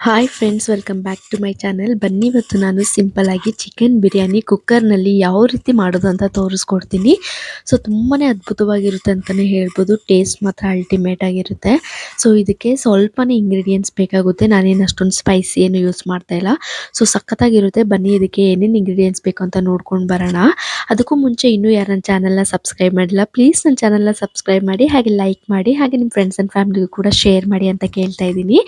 Hi friends, welcome back to my channel. ಬನ್ನಿ, ಇವತ್ತು ನಾನು ಸಿಂಪಲ್ ಆಗಿ ಚಿಕನ್ ಬಿರಿಯಾನಿ ಕುಕ್ಕರ್ನಲ್ಲಿ ಯಾವ ರೀತಿ ಮಾಡೋದು ಅಂತ ತೋರಿಸ್ಕೊಡ್ತೀನಿ. ಸೊ ತುಂಬಾ ಅದ್ಭುತವಾಗಿರುತ್ತೆ ಅಂತಲೇ ಹೇಳ್ಬೋದು. ಟೇಸ್ಟ್ ಮಾತ್ರ ಅಲ್ಟಿಮೇಟ್ ಆಗಿರುತ್ತೆ. ಸೊ ಇದಕ್ಕೆ ಸ್ವಲ್ಪನೇ ಇಂಗ್ರೀಡಿಯೆಂಟ್ಸ್ ಬೇಕಾಗುತ್ತೆ. ನಾನೇನು ಅಷ್ಟೊಂದು ಸ್ಪೈಸಿ ಏನು ಯೂಸ್ ಮಾಡ್ತಾ ಇಲ್ಲ. ಸೊ ಸಖತ್ತಾಗಿರುತ್ತೆ. ಬನ್ನಿ, ಇದಕ್ಕೆ ಏನೇನು ಇಂಗ್ರೀಡಿಯೆಂಟ್ಸ್ ಬೇಕು ಅಂತ ನೋಡ್ಕೊಂಡು ಬರೋಣ. ಅದಕ್ಕೂ ಮುಂಚೆ ಇನ್ನೂ ಯಾರು ನನ್ನ ಚಾನಲ್ನ ಸಬ್ಸ್ಕ್ರೈಬ್ ಮಾಡಿಲ್ಲ, ಪ್ಲೀಸ್ ನನ್ನ ಚಾನಲ್ನ ಸಬ್ಸ್ಕ್ರೈಬ್ ಮಾಡಿ, ಹಾಗೆ ಲೈಕ್ ಮಾಡಿ, ಹಾಗೆ ನಿಮ್ಮ ಫ್ರೆಂಡ್ಸ್ ಆ್ಯಂಡ್ ಫ್ಯಾಮಿಲಿಗೂ ಕೂಡ ಶೇರ್ ಮಾಡಿ ಅಂತ ಕೇಳ್ತಾ ಇದ್ದೀನಿ.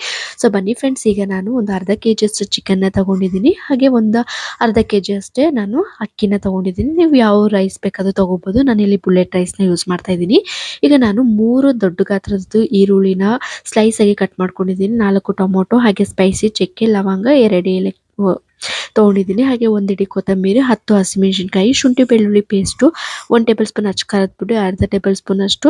ಸೊ ಬನ್ನಿ ಫ್ರೆಂಡ್ಸ್, ಈಗ ನಾನು ಒಂದು ಅರ್ಧ ಕೆಜಿ ಅಷ್ಟು ಚಿಕನ್ನ ತಗೊಂಡಿದ್ದೀನಿ. ಹಾಗೆ ಒಂದು ಅರ್ಧ ಕೆಜಿ ಅಷ್ಟೇ ನಾನು ಅಕ್ಕಿನ ತಗೊಂಡಿದ್ದೀನಿ. ನೀವು ಯಾವ ರೈಸ್ ಬೇಕಾದ್ರೂ ತಗೋಬಹುದು. ನಾನು ಇಲ್ಲಿ ಬುಲೆಟ್ ರೈಸ್ನ ಯೂಸ್ ಮಾಡ್ತಾ ಇದ್ದೀನಿ. ಈಗ ನಾನು 3 ದೊಡ್ಡ ಗಾತ್ರದ್ದು ಈರುಳ್ಳಿನ ಸ್ಲೈಸ್ ಆಗಿ ಕಟ್ ಮಾಡ್ಕೊಂಡಿದ್ದೀನಿ. 4 ಟೊಮೊಟೊ, ಹಾಗೆ ಸ್ಪೈಸಿ ಚಕ್ಕೆ, ಲವಂಗ, 2 ಏಲಕ್ಕಿ ತೊಗೊಂಡಿದ್ದೀನಿ. ಹಾಗೆ 1 ಹಿಡಿ ಕೊತ್ತಂಬರಿ, 10 ಹಸಿಮೆಣಸಿನಕಾಯಿ, ಶುಂಠಿ ಬೆಳ್ಳುಳ್ಳಿ ಪೇಸ್ಟು, 1 ಟೇಬಲ್ ಸ್ಪೂನ್ ಅಚ್ಚ ಖಾರದ ಪುಡಿ, ಅರ್ಧ ಟೇಬಲ್ ಸ್ಪೂನ್ ಅಷ್ಟು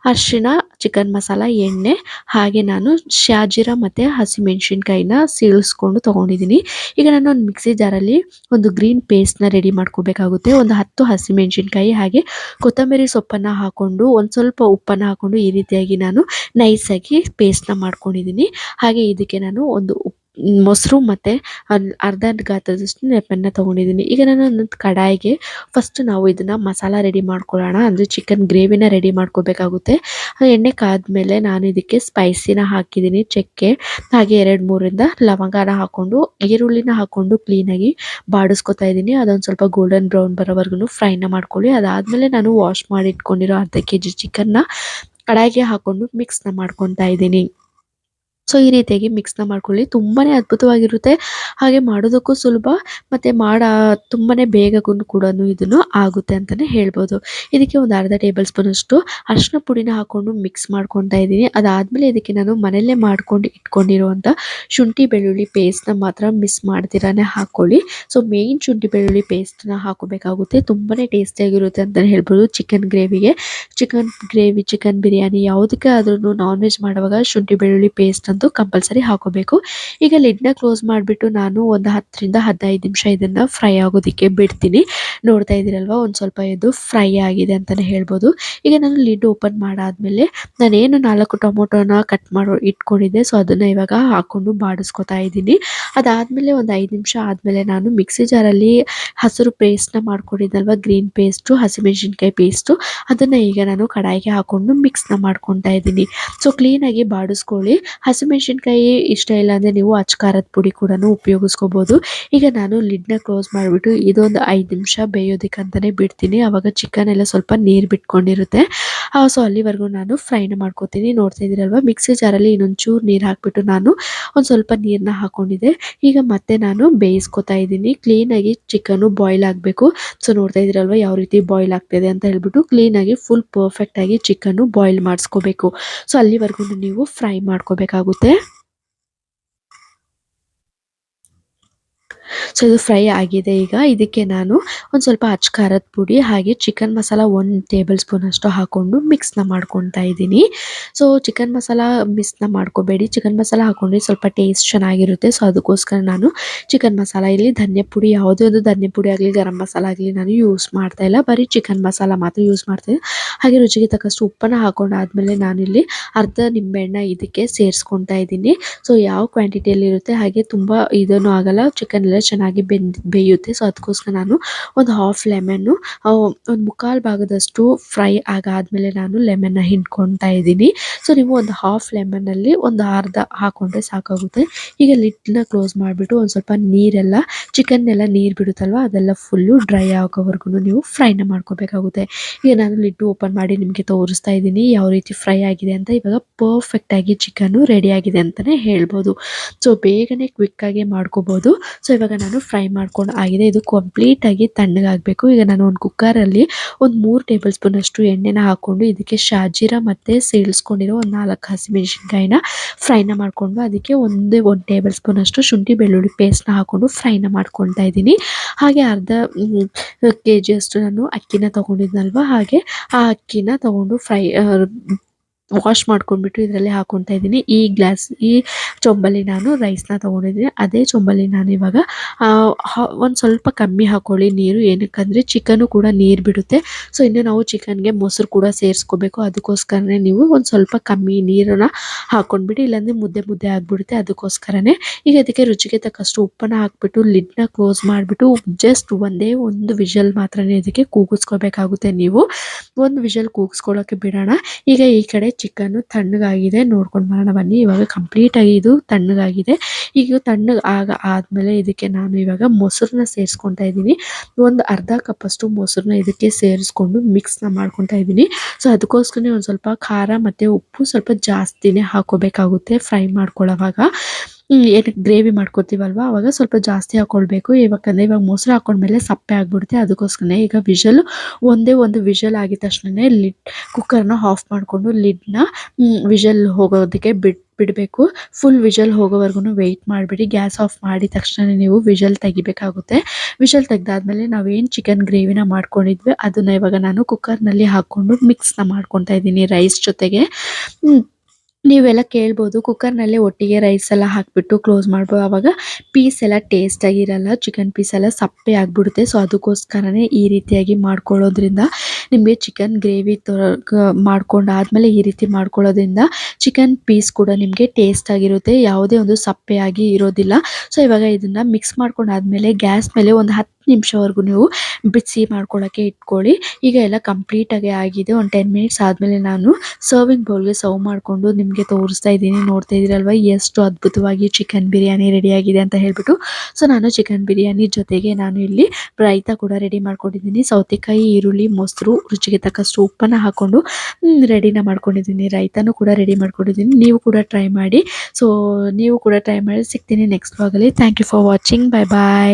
ಅರಿಶಿಣ, ಚಿಕನ್ ಮಸಾಲ, ಎಣ್ಣೆ, ಹಾಗೆ ನಾನು ಶಾಜೀರ ಮತ್ತು ಹಸಿಮೆಣಸಿನಕಾಯಿನ ಸೀಳಿಸ್ಕೊಂಡು ತೊಗೊಂಡಿದ್ದೀನಿ. ಈಗ ನಾನು ಒಂದು ಮಿಕ್ಸಿ ಜಾರಲ್ಲಿ ಒಂದು ಗ್ರೀನ್ ಪೇಸ್ಟ್ನ ರೆಡಿ ಮಾಡ್ಕೋಬೇಕಾಗುತ್ತೆ. ಒಂದು 10 ಹಸಿಮೆಣಸಿನಕಾಯಿ ಹಾಗೆ ಕೊತ್ತಂಬರಿ ಸೊಪ್ಪನ್ನು ಹಾಕ್ಕೊಂಡು ಒಂದು ಸ್ವಲ್ಪ ಉಪ್ಪನ್ನು ಹಾಕ್ಕೊಂಡು ಈ ರೀತಿಯಾಗಿ ನಾನು ನೈಸಾಗಿ ಪೇಸ್ಟ್ನ ಮಾಡ್ಕೊಂಡಿದ್ದೀನಿ. ಹಾಗೆ ಇದಕ್ಕೆ ನಾನು ಒಂದು ಮೊಸರು ಮತ್ತು ಅರ್ಧ ಗಾತ್ರದಷ್ಟು ನೆಪ್ಪನ್ನು ತೊಗೊಂಡಿದ್ದೀನಿ. ಈಗ ನಾನು ಒಂದು ಕಡಾಯಿಗೆ ಫಸ್ಟ್ ನಾವು ಇದನ್ನು ಮಸಾಲ ರೆಡಿ ಮಾಡ್ಕೊಳ್ಳೋಣ. ಅಂದರೆ ಚಿಕನ್ ಗ್ರೇವಿನ ರೆಡಿ ಮಾಡ್ಕೋಬೇಕಾಗುತ್ತೆ. ಎಣ್ಣೆ ಕಾದ್ಮೇಲೆ ನಾನು ಇದಕ್ಕೆ ಸ್ಪೈಸಿನ ಹಾಕಿದ್ದೀನಿ. ಚಕ್ಕೆ ಹಾಗೆ 2-3 ಲವಂಗನ ಹಾಕ್ಕೊಂಡು ಈರುಳ್ಳಿನ ಹಾಕ್ಕೊಂಡು ಕ್ಲೀನಾಗಿ ಬಾಡಿಸ್ಕೊತಾ ಇದ್ದೀನಿ. ಅದೊಂದು ಸ್ವಲ್ಪ ಗೋಲ್ಡನ್ ಬ್ರೌನ್ ಬರೋವರೆಗೂ ಫ್ರೈನ ಮಾಡ್ಕೊಳ್ಳಿ. ಅದಾದಮೇಲೆ ನಾನು ವಾಶ್ ಮಾಡಿ ಇಟ್ಕೊಂಡಿರೋ ಅರ್ಧ ಕೆಜಿ ಚಿಕನ್ನ ಕಡಾಯಿಗೆ ಹಾಕ್ಕೊಂಡು ಮಿಕ್ಸ್ನ ಮಾಡ್ಕೊತಾ ಇದ್ದೀನಿ. ಸೊ ಈ ರೀತಿಯಾಗಿ ಮಿಕ್ಸ್ನ ಮಾಡ್ಕೊಳ್ಳಿ. ತುಂಬಾ ಅದ್ಭುತವಾಗಿರುತ್ತೆ. ಹಾಗೆ ಮಾಡೋದಕ್ಕೂ ಸುಲಭ, ಮತ್ತು ತುಂಬಾ ಬೇಗ ಕೂಡ ಇದನ್ನು ಆಗುತ್ತೆ ಅಂತಲೇ ಹೇಳ್ಬೋದು. ಇದಕ್ಕೆ ಒಂದು ಅರ್ಧ ಟೇಬಲ್ ಸ್ಪೂನ್ ಅಷ್ಟು ಅರಿಶಿನ ಪುಡಿನ ಹಾಕ್ಕೊಂಡು ಮಿಕ್ಸ್ ಮಾಡ್ಕೊತಾ ಇದ್ದೀನಿ. ಅದಾದಮೇಲೆ ಇದಕ್ಕೆ ನಾನು ಮನೆಯಲ್ಲೇ ಮಾಡ್ಕೊಂಡು ಇಟ್ಕೊಂಡಿರುವಂಥ ಶುಂಠಿ ಬೆಳ್ಳುಳ್ಳಿ ಪೇಸ್ಟ್ನ ಮಾತ್ರ ಮಿಸ್ ಮಾಡ್ದಿರಾನೆ ಹಾಕ್ಕೊಳ್ಳಿ. ಸೊ ಮೇಯ್ನ್ ಶುಂಠಿ ಬೆಳ್ಳುಳ್ಳಿ ಪೇಸ್ಟ್ನ ಹಾಕೋಬೇಕಾಗುತ್ತೆ. ತುಂಬಾ ಟೇಸ್ಟಿಯಾಗಿರುತ್ತೆ ಅಂತಲೇ ಹೇಳ್ಬೋದು. ಚಿಕನ್ ಗ್ರೇವಿಗೆ, ಚಿಕನ್ ಬಿರಿಯಾನಿ ಯಾವುದಕ್ಕೆ ಆದ್ರೂ ನಾನ್ ವೆಜ್ ಮಾಡುವಾಗ ಶುಂಠಿ ಬೆಳ್ಳುಳ್ಳಿ ಪೇಸ್ಟ್ ಅಂತೂ ಕಂಪಲ್ಸರಿ ಹಾಕೋಬೇಕು. ಈಗ ಲಿಡ್ನ ಕ್ಲೋಸ್ ಮಾಡಿಬಿಟ್ಟು ನಾನು ಒಂದು 10ರಿಂದ 15 ನಿಮಿಷ ಇದನ್ನು ಫ್ರೈ ಆಗೋದಕ್ಕೆ ಬಿಡ್ತೀನಿ. ನೋಡ್ತಾ ಇದ್ದೀರಲ್ವ, ಒಂದು ಸ್ವಲ್ಪ ಇದು ಫ್ರೈ ಆಗಿದೆ ಅಂತಲೇ ಹೇಳ್ಬೋದು. ಈಗ ನಾನು ಲಿಡ್ ಓಪನ್ ಮಾಡಾದ್ಮೇಲೆ ನಾನೇನು 4 ಟೊಮೊಟೊನ ಕಟ್ ಮಾಡಿ ಇಟ್ಕೊಂಡಿದ್ದೆ, ಸೊ ಅದನ್ನು ಇವಾಗ ಹಾಕ್ಕೊಂಡು ಬಾಡಿಸ್ಕೊತಾ ಇದ್ದೀನಿ. ಅದಾದಮೇಲೆ ಒಂದು 5 ನಿಮಿಷ ಆದಮೇಲೆ ನಾನು ಮಿಕ್ಸಿ ಜಾರಲ್ಲಿ ಹಸಿರು ಪೇಸ್ಟ್ನ ಮಾಡ್ಕೊಂಡಿದ್ದಲ್ವ, ಗ್ರೀನ್ ಪೇಸ್ಟು, ಹಸಿಮೆಣಸಿನ್ಕಾಯಿ ಪೇಸ್ಟು, ಅದನ್ನು ಈಗ ನಾನು ಕಡಾಯಿಗೆ ಹಾಕ್ಕೊಂಡು ಮಿಕ್ಸ್ನ ಮಾಡ್ಕೊತಾ ಇದ್ದೀನಿ. ಸೊ ಕ್ಲೀನಾಗಿ ಬಾಡಿಸ್ಕೊಳ್ಳಿ. ಹಸಿಮೆಣಸಿನ್ಕಾಯಿ ಇಷ್ಟ ಇಲ್ಲ ಅಂದರೆ ನೀವು ಅಚ್ಚ ಖಾರದ ಪುಡಿ ಕೂಡ ಉಪಯೋಗಿಸ್ಕೋಬೋದು. ಈಗ ನಾನು ಲಿಡ್ನ ಕ್ಲೋಸ್ ಮಾಡಿಬಿಟ್ಟು ಇದೊಂದು 5 ನಿಮಿಷ ಬೇಯೋದಕ್ಕಂತಲೇ ಬಿಡ್ತೀನಿ. ಆವಾಗ ಚಿಕನ್ ಎಲ್ಲ ಸ್ವಲ್ಪ ನೀರು ಬಿಟ್ಕೊಂಡಿರುತ್ತೆ. ಸೊ ಅಲ್ಲಿವರೆಗೂ ನಾನು ಫ್ರೈನ ಮಾಡ್ಕೋತೀನಿ. ನೋಡ್ತಾ ಇದ್ದೀರಲ್ವ, ಮಿಕ್ಸಿ ಜಾರಲ್ಲಿ ಇನ್ನೊಂದು ಚೂರು ನೀರು ಹಾಕ್ಬಿಟ್ಟು ನಾನು ಒಂದು ಸ್ವಲ್ಪ ನೀರನ್ನ ಹಾಕ್ಕೊಂಡಿದ್ದೆ. ಈಗ ಮತ್ತೆ ನಾನು ಬೇಯಿಸ್ಕೊತಾ ಇದ್ದೀನಿ. ಕ್ಲೀನಾಗಿ ಚಿಕನ್ನು ಬಾಯ್ಲ್ ಆಗಬೇಕು. ಸೊ ನೋಡ್ತಾ ಇದ್ದೀರಲ್ವ ಯಾವ ರೀತಿ ಬಾಯ್ಲ್ ಆಗ್ತಾಯಿದೆ ಅಂತ ಹೇಳ್ಬಿಟ್ಟು ಕ್ಲೀನಾಗಿ ಫುಲ್ ಪರ್ಫೆಕ್ಟಾಗಿ ಚಿಕನ್ನು ಬಾಯ್ಲ್ ಮಾಡಿಸ್ಕೋಬೇಕು. ಸೊ ಅಲ್ಲಿವರೆಗೂ ನೀವು ಫ್ರೈ ಮಾಡ್ಕೋಬೇಕಾಗುತ್ತೆ. ಸೊ ಇದು ಫ್ರೈ ಆಗಿದೆ. ಈಗ ಇದಕ್ಕೆ ನಾನು ಒಂದು ಸ್ವಲ್ಪ ಅಚ್ಚ ಖಾರದ ಪುಡಿ ಹಾಗೆ ಚಿಕನ್ ಮಸಾಲ 1 ಟೇಬಲ್ ಸ್ಪೂನ್ ಅಷ್ಟು ಹಾಕ್ಕೊಂಡು ಮಿಕ್ಸ್ನ ಮಾಡ್ಕೊತಾ ಇದ್ದೀನಿ. ಸೊ ಚಿಕನ್ ಮಸಾಲ ಮಿಕ್ಸ್ನ ಮಾಡ್ಕೋಬೇಡಿ. ಚಿಕನ್ ಮಸಾಲ ಹಾಕ್ಕೊಂಡ್ರೆ ಸ್ವಲ್ಪ ಟೇಸ್ಟ್ ಚೆನ್ನಾಗಿರುತ್ತೆ. ಸೊ ಅದಕ್ಕೋಸ್ಕರ ನಾನು ಚಿಕನ್ ಮಸಾಲ, ಇಲ್ಲಿ ಧನಿಯಾ ಪುಡಿ, ಯಾವುದೇ ಒಂದು ಧನಿಯಾ ಪುಡಿ ಆಗಲಿ ಗರಂ ಮಸಾಲ ಆಗಲಿ ನಾನು ಯೂಸ್ ಮಾಡ್ತಾ ಇಲ್ಲ. ಬರೀ ಚಿಕನ್ ಮಸಾಲ ಮಾತ್ರ ಯೂಸ್ ಮಾಡ್ತೀನಿ. ಹಾಗೆ ರುಚಿಗೆ ತಕ್ಕಷ್ಟು ಉಪ್ಪನ್ನು ಹಾಕೊಂಡಾದ್ಮೇಲೆ ನಾನಿಲ್ಲಿ ಅರ್ಧ ನಿಂಬೆಹಣ್ಣ ಇದಕ್ಕೆ ಸೇರಿಸ್ಕೊತಾ ಇದ್ದೀನಿ. ಸೊ ಯಾವ ಕ್ವಾಂಟಿಟಿಯಲ್ಲಿ ಇರುತ್ತೆ ಹಾಗೆ ತುಂಬ ಇದನ್ನು ಆಗಲ್ಲ, ಚಿಕನ್ ಎಲ್ಲ ಚೆನ್ನಾಗಿ ಬೇಯುತ್ತೆ. ಸೊ ಅದಕ್ಕೋಸ್ಕರ ನಾನು ಒಂದು ಹಾಫ್ ಲೆಮನ್ನು, ಒಂದು ಮುಕ್ಕಾಲು ಭಾಗದಷ್ಟು ಫ್ರೈ ಆಗಾದ್ಮೇಲೆ ನಾನು ಲೆಮನ್ನ ಹಿಂಡ್ಕೊತಾ ಇದ್ದೀನಿ. ಸೊ ನೀವು ಒಂದು ಹಾಫ್ ಲೆಮನ್ನಲ್ಲಿ ಒಂದು ಅರ್ಧ ಹಾಕ್ಕೊಂಡ್ರೆ ಸಾಕಾಗುತ್ತೆ. ಈಗ ಲಿಡ್ನ ಕ್ಲೋಸ್ ಮಾಡಿಬಿಟ್ಟು ಒಂದು ಸ್ವಲ್ಪ ನೀರೆಲ್ಲ, ಚಿಕನ್ನೆಲ್ಲ ನೀರು ಬಿಡುತ್ತಲ್ವ, ಅದೆಲ್ಲ ಫುಲ್ಲು ಡ್ರೈ ಆಗೋವರೆಗೂ ನೀವು ಫ್ರೈನ ಮಾಡ್ಕೋಬೇಕಾಗುತ್ತೆ. ಈಗ ನಾನು ಲಿಡ್ ಓಪನ್ ಮಾಡಿ ನಿಮಗೆ ತೋರಿಸ್ತಾ ಇದ್ದೀನಿ ಯಾವ ರೀತಿ ಫ್ರೈ ಆಗಿದೆ ಅಂತ. ಇವಾಗ ಪರ್ಫೆಕ್ಟಾಗಿ ಚಿಕನ್ನು ರೆಡಿ ಆಗಿದೆ ಅಂತಲೇ ಹೇಳ್ಬೋದು. ಸೊ ಬೇಗನೆ ಕ್ವಿಕ್ಕಾಗಿ ಮಾಡ್ಕೋಬೋದು. ಸೊ ಇವಾಗ ನಾನು ಫ್ರೈ ಮಾಡ್ಕೊಂಡು ಆಗಿದೆ. ಇದು ಕಂಪ್ಲೀಟಾಗಿ ತಣ್ಣಗಾಗಬೇಕು. ಈಗ ನಾನು ಒಂದು ಕುಕ್ಕರಲ್ಲಿ ಒಂದು 3 ಟೇಬಲ್ ಸ್ಪೂನ್ ಅಷ್ಟು ಎಣ್ಣೆನ ಹಾಕ್ಕೊಂಡು ಇದಕ್ಕೆ ಶಾಜೀರ ಮತ್ತು ಸೇರಿಸ್ಕೊಂಡಿರೋ ಒಂದು 4 ಹಸಿಮೆಣಸಿನ್ಕಾಯಿನ ಫ್ರೈನ ಮಾಡಿಕೊಂಡು ಅದಕ್ಕೆ 1 ಟೇಬಲ್ ಸ್ಪೂನ್ ಅಷ್ಟು ಶುಂಠಿ ಬೆಳ್ಳುಳ್ಳಿ ಪೇಸ್ಟ್ನ ಹಾಕ್ಕೊಂಡು ಫ್ರೈನ ಮಾಡ್ಕೊತಾ ಇದ್ದೀನಿ. ಹಾಗೆ ಅರ್ಧ ಕೆಜಿ ಅಷ್ಟು ನಾನು ಅಕ್ಕಿನ ತೊಗೊಂಡಿದ್ನಲ್ವ, ಹಾಗೆ ಆ ಅಕ್ಕಿನ ತೊಗೊಂಡು ವಾಶ್ ಮಾಡ್ಕೊಂಡ್ಬಿಟ್ಟು ಇದರಲ್ಲಿ ಹಾಕೊತಾ ಇದ್ದೀನಿ. ಈ ಚೊಂಬಲ್ಲಿ ನಾನು ರೈಸ್ನ ತೊಗೊಂಡಿದ್ದೀನಿ. ಅದೇ ಚೊಂಬಲ್ಲಿ ನಾನು ಇವಾಗ ಒಂದು ಸ್ವಲ್ಪ ಕಮ್ಮಿ ಹಾಕೊಳ್ಳಿ ನೀರು. ಏನಕ್ಕಂದರೆ ಚಿಕನು ಕೂಡ ನೀರು ಬಿಡುತ್ತೆ. ಸೊ ಇನ್ನು ನಾವು ಚಿಕನ್ಗೆ ಮೊಸರು ಕೂಡ ಸೇರಿಸ್ಕೋಬೇಕು. ಅದಕ್ಕೋಸ್ಕರನೇ ನೀವು ಒಂದು ಸ್ವಲ್ಪ ಕಮ್ಮಿ ನೀರನ್ನು ಹಾಕೊಂಡ್ಬಿಟ್ಟು, ಇಲ್ಲಾಂದರೆ ಮುದ್ದೆ ಮುದ್ದೆ ಆಗಿಬಿಡುತ್ತೆ. ಅದಕ್ಕೋಸ್ಕರನೇ ಈಗ ಅದಕ್ಕೆ ರುಚಿಗೆ ತಕ್ಕಷ್ಟು ಉಪ್ಪನ್ನು ಹಾಕ್ಬಿಟ್ಟು ಲಿಡ್ನ ಕ್ಲೋಸ್ ಮಾಡಿಬಿಟ್ಟು ಜಸ್ಟ್ ಒಂದೇ ಒಂದು ವಿಷಲ್ ಮಾತ್ರನೇ ಇದಕ್ಕೆ ಕೂಗಿಸ್ಕೋಬೇಕಾಗುತ್ತೆ. ನೀವು ಒಂದು ವಿಷಲ್ ಕೂಗಿಸ್ಕೊಳ್ಳೋಕ್ಕೆ ಬಿಡೋಣ. ಈಗ ಈ ಕಡೆ ಚಿಕನ್ನು ತಣ್ಣಗಾಗಿದೆ, ನೋಡ್ಕೊಂಡು ಬರೋಣ ಬನ್ನಿ. ಇವಾಗ ಕಂಪ್ಲೀಟಾಗಿ ಇದು ತಣ್ಣಗಾಗಿದೆ. ಈಗ ಆದಮೇಲೆ ಇದಕ್ಕೆ ನಾನು ಇವಾಗ ಮೊಸರನ್ನ ಸೇರಿಸ್ಕೊತಾ ಇದ್ದೀನಿ. ಒಂದು ಅರ್ಧ ಕಪ್ಪಷ್ಟು ಮೊಸರನ್ನ ಇದಕ್ಕೆ ಸೇರಿಸ್ಕೊಂಡು ಮಿಕ್ಸ್ನ ಮಾಡ್ಕೊತಾ ಇದ್ದೀನಿ. ಸೊ ಅದಕ್ಕೋಸ್ಕರನೇ ಒಂದು ಸ್ವಲ್ಪ ಖಾರ ಮತ್ತು ಉಪ್ಪು ಸ್ವಲ್ಪ ಜಾಸ್ತಿನೇ ಹಾಕೋಬೇಕಾಗುತ್ತೆ ಫ್ರೈ ಮಾಡ್ಕೊಳ್ಳೋವಾಗ. ಏನಕ್ಕೆ ಗ್ರೇವಿ ಮಾಡ್ಕೊತೀವಲ್ವ ಅವಾಗ ಸ್ವಲ್ಪ ಜಾಸ್ತಿ ಹಾಕ್ಕೊಳ್ಬೇಕು. ಇವಾಗ ಮೊಸರು ಹಾಕೊಂಡ್ಮೇಲೆ ಸಪ್ಪೆ ಆಗಿಬಿಡುತ್ತೆ. ಅದಕ್ಕೋಸ್ಕರನೇ ಈಗ ಒಂದೇ ಒಂದು ವಿಷಲ್ ಆಗಿದ ತಕ್ಷಣನೇ ಕುಕ್ಕರ್ನ ಆಫ್ ಮಾಡಿಕೊಂಡು ಲಿಡ್ನ ವಿಷಲ್ ಹೋಗೋದಕ್ಕೆ ಬಿಡಬೇಕು. ಫುಲ್ ವಿಷಲ್ ಹೋಗೋವರೆಗೂ ವೆಯ್ಟ್ ಮಾಡಿಬಿಡಿ. ಗ್ಯಾಸ್ ಆಫ್ ಮಾಡಿದ ತಕ್ಷಣ ನೀವು ವಿಷಲ್ ತೆಗಿಬೇಕಾಗುತ್ತೆ. ವಿಷಲ್ ತೆಗೆದಾದ್ಮೇಲೆ ನಾವೇನು ಚಿಕನ್ ಗ್ರೇವಿನ ಮಾಡ್ಕೊಂಡಿದ್ವಿ ಅದನ್ನು ಇವಾಗ ನಾನು ಕುಕ್ಕರ್ನಲ್ಲಿ ಹಾಕ್ಕೊಂಡು ಮಿಕ್ಸ್ನ ಮಾಡ್ಕೊತಾ ಇದ್ದೀನಿ ರೈಸ್ ಜೊತೆಗೆ. ನೀವೆಲ್ಲ ಕೇಳ್ಬೋದು, ಕುಕ್ಕರ್ನಲ್ಲೇ ಒಟ್ಟಿಗೆ ರೈಸ್ ಎಲ್ಲ ಹಾಕಿಬಿಟ್ಟು ಕ್ಲೋಸ್ ಮಾಡ್ಬೋದು, ಆವಾಗ ಪೀಸ್ ಎಲ್ಲ ಟೇಸ್ಟಾಗಿರಲ್ಲ, ಚಿಕನ್ ಪೀಸ್ ಎಲ್ಲ ಸಪ್ಪೆ ಆಗಿಬಿಡುತ್ತೆ. ಸೊ ಅದಕ್ಕೋಸ್ಕರನೇ ಈ ರೀತಿಯಾಗಿ ಮಾಡ್ಕೊಳ್ಳೋದ್ರಿಂದ ನಿಮಗೆ ಚಿಕನ್ ಗ್ರೇವಿ ಮಾಡ್ಕೊಂಡಾದ್ಮೇಲೆ ಈ ರೀತಿ ಮಾಡ್ಕೊಳ್ಳೋದ್ರಿಂದ ಚಿಕನ್ ಪೀಸ್ ಕೂಡ ನಿಮಗೆ ಟೇಸ್ಟಾಗಿರುತ್ತೆ, ಯಾವುದೇ ಒಂದು ಸಪ್ಪೆಯಾಗಿ ಇರೋದಿಲ್ಲ. ಸೊ ಇವಾಗ ಇದನ್ನು ಮಿಕ್ಸ್ ಮಾಡ್ಕೊಂಡಾದ್ಮೇಲೆ ಗ್ಯಾಸ್ ಮೇಲೆ ಒಂದು 10 ನಿಮಿಷವರೆಗೂ ನೀವು ಬಿಸಿ ಮಾಡ್ಕೊಳ್ಳೋಕ್ಕೆ ಇಟ್ಕೊಳ್ಳಿ. ಈಗ ಎಲ್ಲ ಕಂಪ್ಲೀಟಾಗಿ ಆಗಿದೆ. ಒಂದು 10 ಮಿನಿಟ್ಸ್ ಆದಮೇಲೆ ನಾನು ಸರ್ವಿಂಗ್ ಬೌಲ್ಗೆ ಸರ್ವ್ ಮಾಡಿಕೊಂಡು ನಿಮಗೆ ತೋರಿಸ್ತಾ ಇದ್ದೀನಿ. ನೋಡ್ತಾ ಇದ್ದೀರಲ್ವ ಎಷ್ಟು ಅದ್ಭುತವಾಗಿ ಚಿಕನ್ ಬಿರಿಯಾನಿ ರೆಡಿಯಾಗಿದೆ ಅಂತ ಹೇಳ್ಬಿಟ್ಟು. ಸೊ ನಾನು ಚಿಕನ್ ಬಿರಿಯಾನಿ ಜೊತೆಗೆ ನಾನು ಇಲ್ಲಿ ರಾಯ್ತ ಕೂಡ ರೆಡಿ ಮಾಡ್ಕೊಂಡಿದ್ದೀನಿ. ಸೌತೆಕಾಯಿ, ಈರುಳ್ಳಿ, ಮೊಸರು, ರುಚಿಗೆ ತಕ್ಕಷ್ಟು ಉಪ್ಪನ್ನು ಹಾಕ್ಕೊಂಡು ರೆಡಿನ ಮಾಡ್ಕೊಂಡಿದ್ದೀನಿ. ರಾಯ್ತನೂ ಕೂಡ ರೆಡಿ ಮಾಡ್ಕೊಂಡಿದ್ದೀನಿ. ನೀವು ಕೂಡ ಟ್ರೈ ಮಾಡಿ. ಸಿಗ್ತೀನಿ ನೆಕ್ಸ್ಟ್ ವ್ಲಾಗಲ್ಲಿ. Thank you for watching. Bye bye.